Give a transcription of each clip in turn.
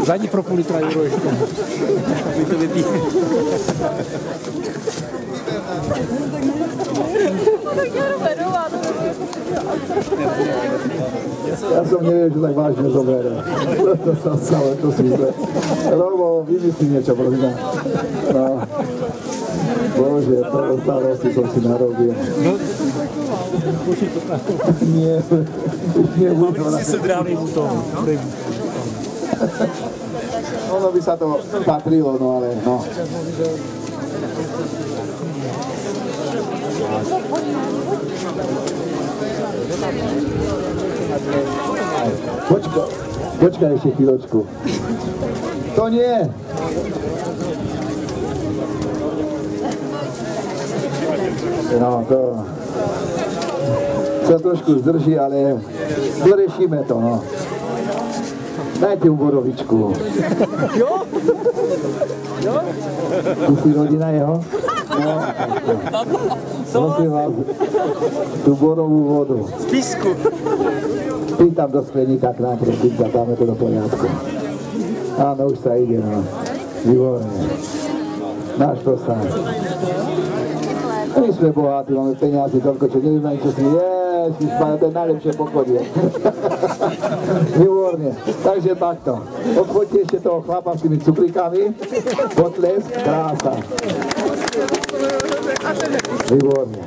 Zadní pro půl litra euro ještě. Vy to vypí. Ja som neviem, že tak vážne zoberie. To sa stalo, to si zle. Robo, vymyslí niečo, prosím. No. Bože, to starosti som si narobil. Nie, nie budú. Si drávnej butón. Ono by sa to patrilo, no ale no. Počkaj ešte chvíľočku. To nie! No, to sa trošku zdrží, ale doriešime to, no. Dajte mu borovičku. Jo? Jo? Tu si rodina jeho? No. Prosím vás, tú borovú vodu. Z písku. Pýtam do skleníka k nám, prosím, dáme to do poriadku. Áno, už sa ide, no. Výborné. Náš prosám. My sme bohatí, máme peniazy, toľko, čo neviem ani čo si to je najlepšie pochodie. Výborne. Takže takto. Odchoďte ešte toho chlapa s tými cukrikami. Potlesk, krása. Výborne.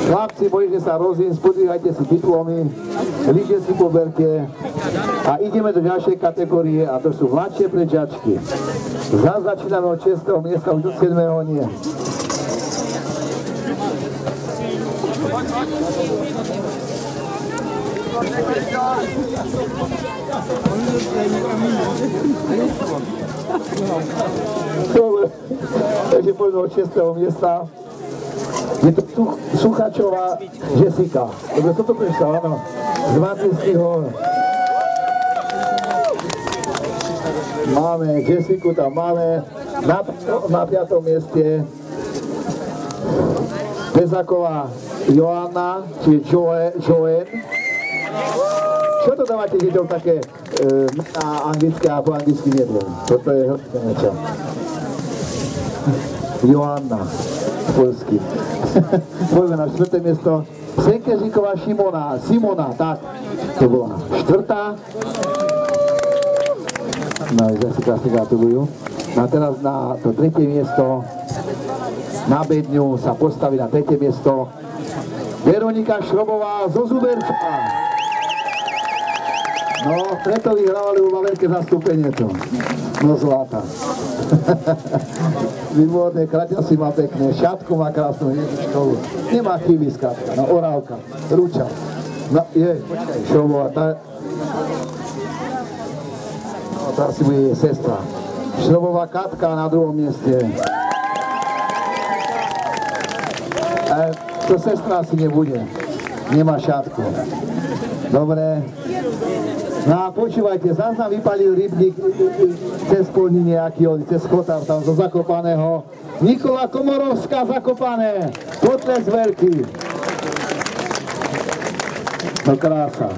Chlapci, bojte sa rozín, spodvíhajte si diplomy, lyže si poberte a ideme do ďalšej kategórie a to sú mladšie preďačky. Začíname od 6. miesta, už do 7. nie. Dobre, takže poďme od 6. miesta. Je to Suchačová Jessica. Dobre, toto prečítal, áno. Z Matinských hor. Máme Jessiku, tam máme na 5. mieste Bezáková Joanna, či Joen. Čo to dávate deťom také na anglické a po anglicky neviem. Toto je hrozné niečo. Joanna, polský. Poďme na 4. miesto. Senkeříková Simona, tak. To bola 4. No, zase krásne gratulujú. No a teraz na to 3. miesto. Na bedňu sa postaví na 3. miesto Veronika Šrobová zo Zuberča. No, preto vyhrávali vo veľké zastúpenie to. No zlata. Výborné, kraťa si má pekné, šatku má krásnu hnežičkovú. Nemá chyby skrátka, no Orávka, Ruča. No je, počkaj, Šrobová, tá si bude jej sestra. Šrobová Katka na 2. mieste. To sestra asi nebude. Nemá šatku. Dobre. No a počúvajte, zás nám vypalil rybník cez polní nejaký, cez Chotár, tam zo Zakopaného. Nikola Komorovská Zakopané. Potles veľký. No krása.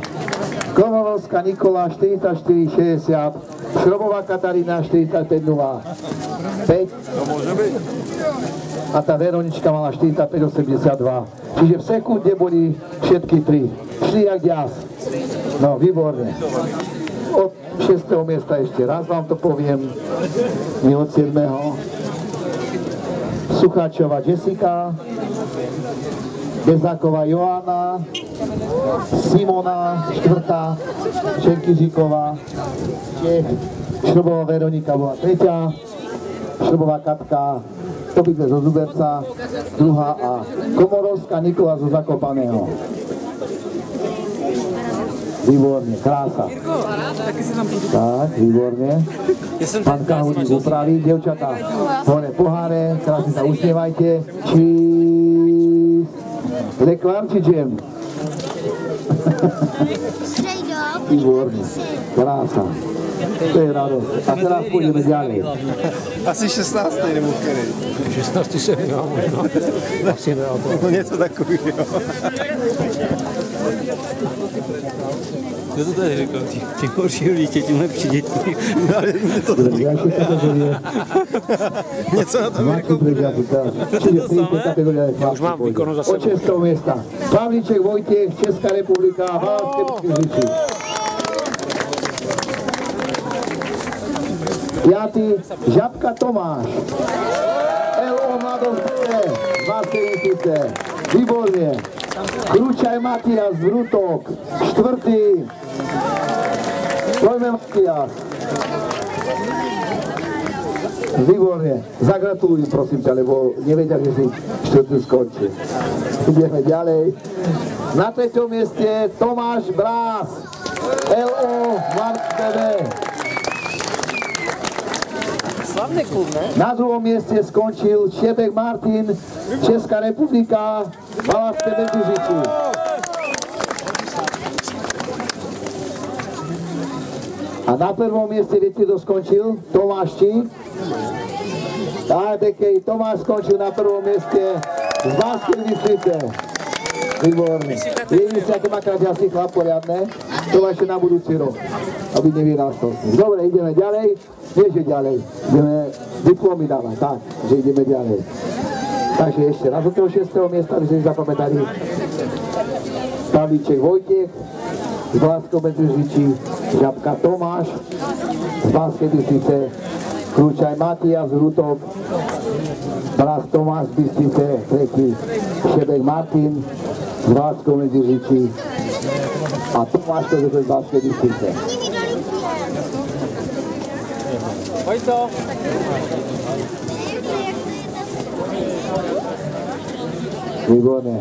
Komorovská Nikola 44,60. Šrobová Katarína 45,05. To môže byť. A tá Veronička mala 45,82. Čiže v sekunde boli všetky 3. Šli jak ďas. No, výborne. Od 6. miesta ešte raz vám to poviem. Nie od 7. Sucháčová Jessica, Bezáková Joanna, Simona 4. Šenkyříková, Šrobová Veronika bola 3. Šrobová Katka, obidve zo Zuberca, 2. a Komorovská Nikola zo Zakopaného. Výborne, krása. Tak, výborne. Pán Kahudík upraví, dievčatá, hore poháre, krásne sa usmievajte. Čís. Lekvár či džem? Výborne, krása. To je radosť. A teraz pôjdeme ďalej. Asi 16. nebo který? 16 se nemá možná. Asi nemá to. No něco takového. Kto to tady říkal? Čím horší rodiče, tím lepší děti. Ale to Ďalšie kategórie. Něco na tom Mladší prežiaci teraz. Čiže v tejto kategórii aj už mám chlapci výkonu za pôjdu. Od 6. miesta. Pavlíček Vojtech, Česká republika, Valašské Bystrici. 5. Žabka Tomáš. LO Mladosť z Banskej Bystrice. Výborne. Kručaj Matias z Rutok. 4. Pojme Matias. Výborne. Zagratulujem, prosím ťa, lebo nevedia, že si 4. skončil. Ideme ďalej. Na 3. mieste Tomáš Brás. LO MarTV. Slavný klub, ne? Na 2. mieste skončil Šebek Martin, Česká republika, Valašské Medzižiči. A na 1. mieste, viete, kto skončil? Tomáš Čík. Tomáš skončil na 1. mieste z Banskej Bystrice. Výborne. Vidíte si, aké má kraťasný chlap poriadne? To má ešte na budúci rok, aby nevyrastol. Dobre, ideme ďalej. Nie, že ďalej. Ideme diplomy dávať, tak, že ideme ďalej. Takže ešte raz od toho 6. miesta, aby ste si zapamätali. Pavlíček Vojtech z Valašského Medzižičí, Žabka Tomáš z Banskej Bystrice, Kručaj Matias z Rutok, Brás Tomáš z Bystrice, 3. Šebek Martin z Valašského Medzižičí a Tomáš z Banskej Bystrice. Vojto! Výborné.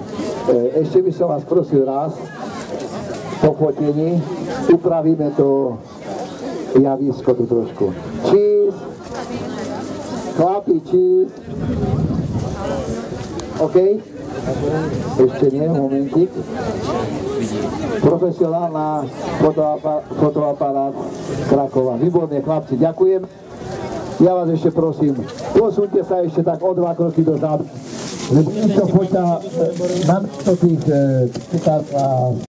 Ešte by som vás prosil raz po fotení, upravíme to javisko tu trošku. Cheese, chlapi, cheese. OK? Ešte nie, momentík. Profesionálna fotoaparát Krakova. Výborné, chlapci, ďakujem. Ja vás ešte prosím, posuňte sa ešte tak o 2 kroky dozadu. Lebo to foťa, mám to tých citát a